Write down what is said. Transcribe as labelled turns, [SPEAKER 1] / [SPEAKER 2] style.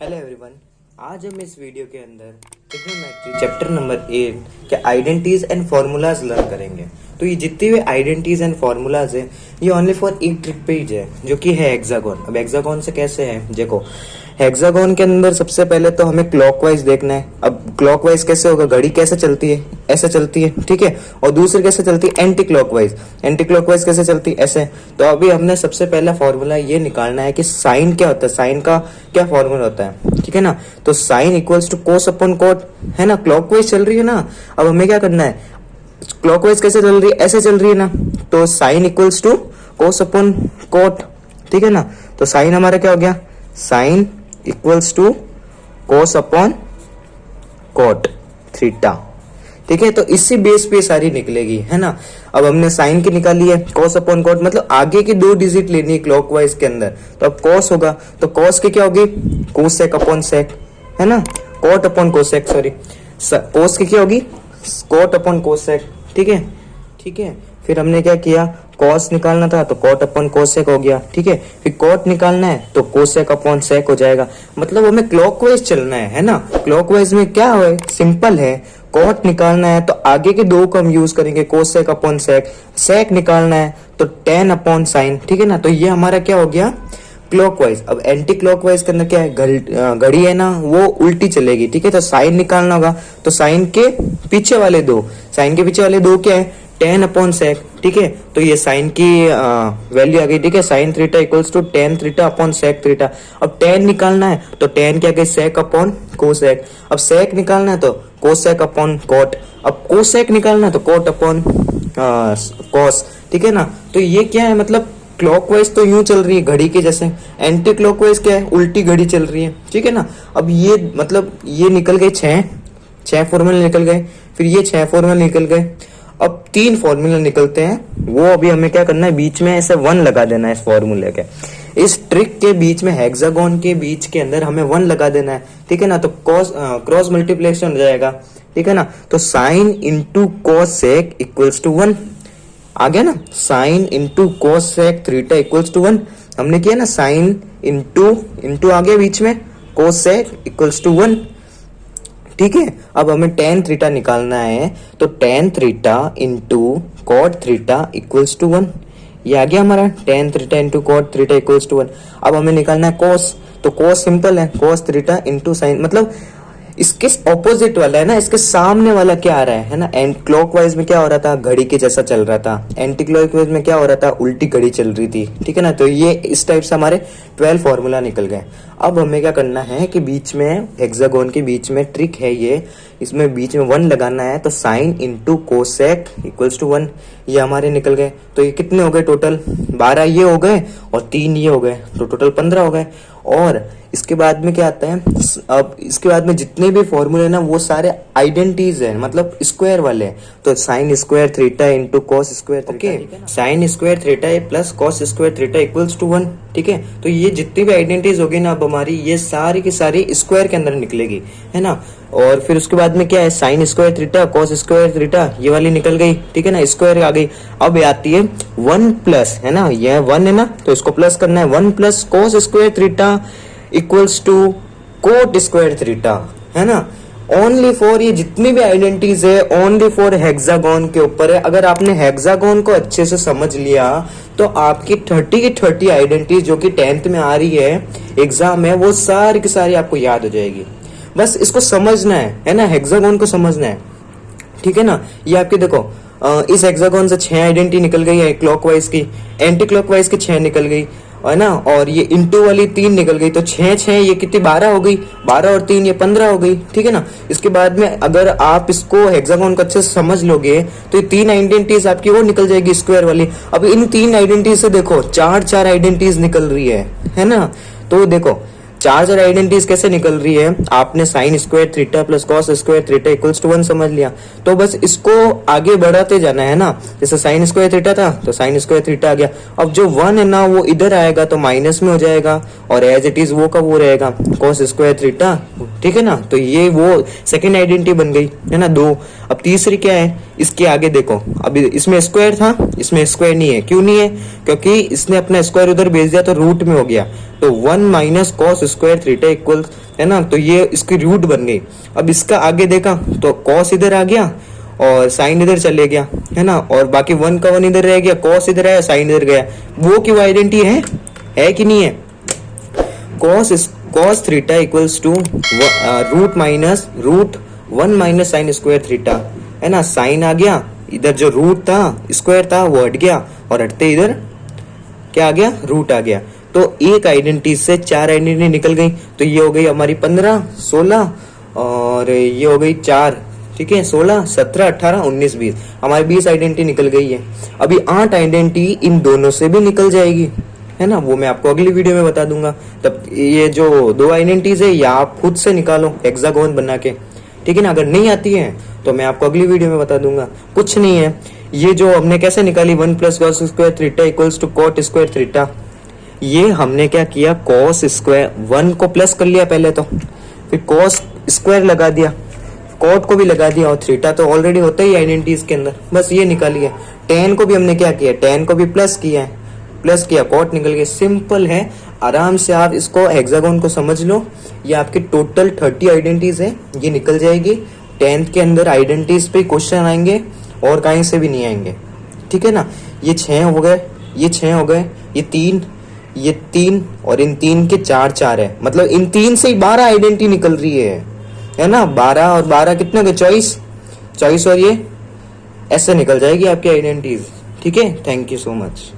[SPEAKER 1] Hello everyone, आज हम इस वीडियो के अंदर ट्रिग्नोमेट्री चैप्टर नंबर 8 के आइडेंटिटीज एंड फॉर्मूलाज लर्न करेंगे। तो ये जितनी भी आइडेंटिटीज एंड फॉर्मूलाज है ये ओनली फॉर एक ट्रिक पेज है जो कि है हेक्सागोन। अब हेक्सागोन से कैसे है, देखो हेक्सागोन के अंदर सबसे पहले तो हमें क्लॉकवाइज देखना है। अब क्लॉकवाइज कैसे होगा, घड़ी कैसे चलती है, ऐसे चलती है, ठीक है। और दूसरी कैसे चलती है, एंटी क्लॉकवाइज। एंटी क्लॉकवाइज कैसे चलती है, ऐसे। तो अभी हमने सबसे पहला फॉर्मूला ये निकालना है कि साइन क्या होता है, साइन का क्या फॉर्मूला होता है, ठीक है ना। तो sine equals to cos upon cot, है ना। क्लॉकवाइज चल रही है ना, अब हमें क्या करना है, क्लॉकवाइज कैसे चल रही है, ऐसे चल रही है ना। तो sine equals to cos upon cot, ठीक है ना। तो साइन हमारा क्या हो गया, sine equals to cos upon cot theta, ठीक है। तो इसी बेस पे सारी निकलेगी, है ना। अब हमने साइन की निकाली है, कॉस अपॉन कोट मतलब आगे की 2 डिजिट लेनी है क्लॉकवाइज के अंदर। तो अब कॉस होगा तो कॉस की क्या होगी, कोसेक अपॉन सेक, है ना। Cot upon cosec, sorry, cos की क्या होगी, कोट अपॉन कोसेक, ठीक है, ठीक है। फिर हमने क्या किया, कॉस निकालना था तो कोट अपॉन कोसेक हो गया, ठीक है। फिर कोट निकालना है तो कोसेक अपॉन सेक हो जाएगा। मतलब हमें क्लॉकवाइज चलना है ना। क्लॉकवाइज में क्या है, सिंपल है। कोट निकालना है तो आगे के 2 को हम यूज करेंगे, कोसेक अपॉन सेक। सेक निकालना है तो टेन अपॉन साइन, ठीक है ना। तो ये हमारा क्या हो गया, क्लॉकवाइज। अब एंटी क्लॉकवाइज के अंदर क्या है, घड़ी है ना वो उल्टी चलेगी, ठीक है। तो साइन निकालना होगा तो साइन के पीछे वाले 2, साइन के पीछे वाले 2 क्या है, टेन अपॉन सेक, ठीक है। तो ये साइन की वैल्यू आ गई, ठीक है। Sine theta equals to tan theta upon sec theta. अब टेन निकालना है तो टेन क्या गई, सेक अपॉन कोसेक। अब सेक निकालना है तो कोसेक अपॉन कोट। अब कोसेक निकालना है तो कोट अपॉन कॉस, ठीक है ना। तो ये क्या है, मतलब क्लॉकवाइज तो यूं चल रही है घड़ी के जैसे, एंटी क्लॉकवाइज क्या है, उल्टी घड़ी चल रही है, ठीक है ना। अब ये मतलब ये निकल गए 6 फॉर्मूले निकल गए, फिर ये 6 फॉर्मूले निकल गए। अब 3 फॉर्मूले निकलते हैं, वो अभी हमें क्या करना है, बीच में ऐसे 1 लगा देना है इस फॉर्मूले के। इस ट्रिक के बीच में, हेक्सागोन के बीच के अंदर हमें 1 लगा देना है, ठीक है ना। तो क्रॉस मल्टीप्लिकेशन हो जाएगा, ठीक है ना। तो sine into cosec equals to 1 आ गया ना। Sine into cosec theta equals to 1 हमने किया ना। साइन इंटू आ गया बीच में, कोसेक इक्वल्स टू 1, ठीक है। अब हमें टेन थीटा निकालना है तो tan theta into cot theta equals to 1, ये आ गया हमारा। Tan theta into cot theta equals to 1। अब हमें निकालना है कॉस, तो कॉस सिंपल है, कॉस थीटा इंटू साइन, मतलब इसके ऑपोजिट वाला है ना, इसके सामने वाला क्या आ रहा है ना। एंड क्लॉकवाइज में क्या हो रहा था, घड़ी के जैसा चल रहा था। एंटी क्लॉकवाइज में क्या हो रहा था, उल्टी घड़ी चल रही थी, ठीक है ना। तो ये इस टाइप से हमारे 12 फॉर्मूला निकल गए। अब हमें क्या करना है कि बीच में हेक्सागोन के बीच में ट्रिक है ये, इसमें बीच में 1 लगाना है। तो sine into cosec equals to 1 ये हमारे निकल गए। तो ये कितने हो गए टोटल, 12 ये हो गए और 3 ये हो गए, तो टोटल 15 हो गए। और इसके बाद में क्या आता है, अब इसके बाद में जितने भी फॉर्मूले ना वो सारे आइडेंटिटीज है, मतलब स्क्वायर वाले हैं। तो sine square theta into cos square, okay. Sine square theta plus cos square theta equals to 1, ठीक है। तो ये जितनी भी आइडेंटिटीज होगी ना अब हमारी, ये सारी की सारी स्क्वायर के अंदर निकलेगी, है ना। और फिर उसके बाद में क्या है, sign square theta cos square theta ये वाली निकल गई, ठीक है ना, स्क्वायर आ गई। अब आती है 1 प्लस, है ना, यह 1 है ना, तो इसको प्लस करना है। 1 plus cos square theta equals to cot square theta, है ना। ओनली फॉर, ये जितनी भी आइडेंटिटीज है ओनली फॉर हेक्सागोन के ऊपर है। अगर आपने हेक्सागोन को अच्छे से समझ लिया तो आपकी 30 की 30 आइडेंटिटीज जो कि 10th में आ रही है एग्जाम में, वो सारी की सारी आपको याद हो जाएगी। बस इसको समझना है ना, हेक्सागोन को समझना है, ठीक है ना। ये आपके देखो इस हेक्सागोन से 6 आइडेंटिटी निकल गई है क्लॉकवाइज की, एंटी क्लॉकवाइज की 6 निकल गई, है ना। और ये इंटू वाली 3 निकल गई, तो 6 ये कितनी 12 हो गई, 12 और 3 ये 15 हो गई, ठीक है ना। इसके बाद में अगर आप इसको हेक्सागोन को अच्छे से समझ लोगे तो ये 3 आइडेंटिटीज आपकी वो निकल जाएगी स्क्वायर वाली। अब इन 3 आइडेंटिटीज से देखो 4 आइडेंटिटीज निकल रही है ना। तो देखो 4 आइडेंटिटीज कैसे निकल रही है, आपने sine square theta plus cos square theta equals to 1 समझ लिया। तो बस इसको आगे बढ़ाते जाना है ना। जैसे साइन स्क्वायर थीटा था तो साइन स्क्वायर थीटा आ गया। अब जो 1 है ना वो इधर आएगा तो माइनस में हो जाएगा, और एज इट इज वो का वो रहेगा कॉस स्क्वायर थीटा, ठीक है ना। तो ये वो सेकेंड आइडेंटिटी बन गई, है ना, 2। अब तीसरी क्या है, इसके आगे देखो, अभी इसमें स्क्वायर था, इसमें स्क्वायर नहीं है। क्यों नहीं है, क्योंकि इसने अपना स्क्वायर उधर भेज दिया तो रूट में हो गया। तो 1 minus cos square theta equal, है ना, तो ये इसकी रूट बन गई। अब इसका आगे देखा तो कॉस इधर आ गया और साइन इधर चले गया, है ना, और बाकी 1 का 1 इधर रह गया, कॉस इधर आया, साइन इधर गया। वो की वो आइडेंटिटी है कि नहीं है? Cos theta equals to root 1 minus sine square theta, है ना, साइन आ गया, इधर जो रूट था स्क्वायर था वो हट गया और हटते इधर क्या आ गया, रूट आ गया। तो एक आइडेंटिटी से 4 आइडेंटिटी निकल गई। तो ये हो गई हमारी 15, 16 और ये हो गई 4, ठीक है, 16, 17, 18, 19, 20, हमारी 20 आइडेंटिटी निकल गई है। अभी 8 आइडेंटिटी इन दोनों से भी निकल जाएगी, है ना, वो मैं आपको अगली वीडियो में बता दूंगा। तब ये जो 2 आइडेंटिटीज है या आप खुद से निकालो हेक्सागोन बना के, ठीक है ना। अगर नहीं आती है तो मैं आपको अगली वीडियो में बता दूंगा। कुछ नहीं है, ये जो हमने कैसे निकाली 1 plus cos square theta equals to cot square theta, ये हमने क्या किया, कॉस स्क्वायर 1 को प्लस कर लिया पहले, तो फिर कॉस स्क्वायर लगा दिया, कॉट को भी लगा दिया, और थीटा तो ऑलरेडी होता ही आइडेंटिटीज के अंदर, बस ये निकाली है। टेन को भी हमने क्या किया, टेन को भी प्लस किया है, प्लस किया, कॉट निकल गया। सिंपल है, आराम से आप इसको हेक्सागोन को समझ लो। ये आपके टोटल 30 आइडेंटिटीज है, ये निकल जाएगी। 10th के अंदर आइडेंटिटीज पे क्वेश्चन आएंगे और कहीं से भी नहीं आएंगे, ठीक है ना। ये 6 हो गए, ये 6 हो गए, ये 3 और इन 3 के 4 है, मतलब इन 3 से ही 12 आइडेंटिटी निकल रही है ना। 12 और 12 कितने हो गए, 24 और ये ऐसे निकल जाएगी आपकी आइडेंटिटीज, ठीक है। Thank you so much.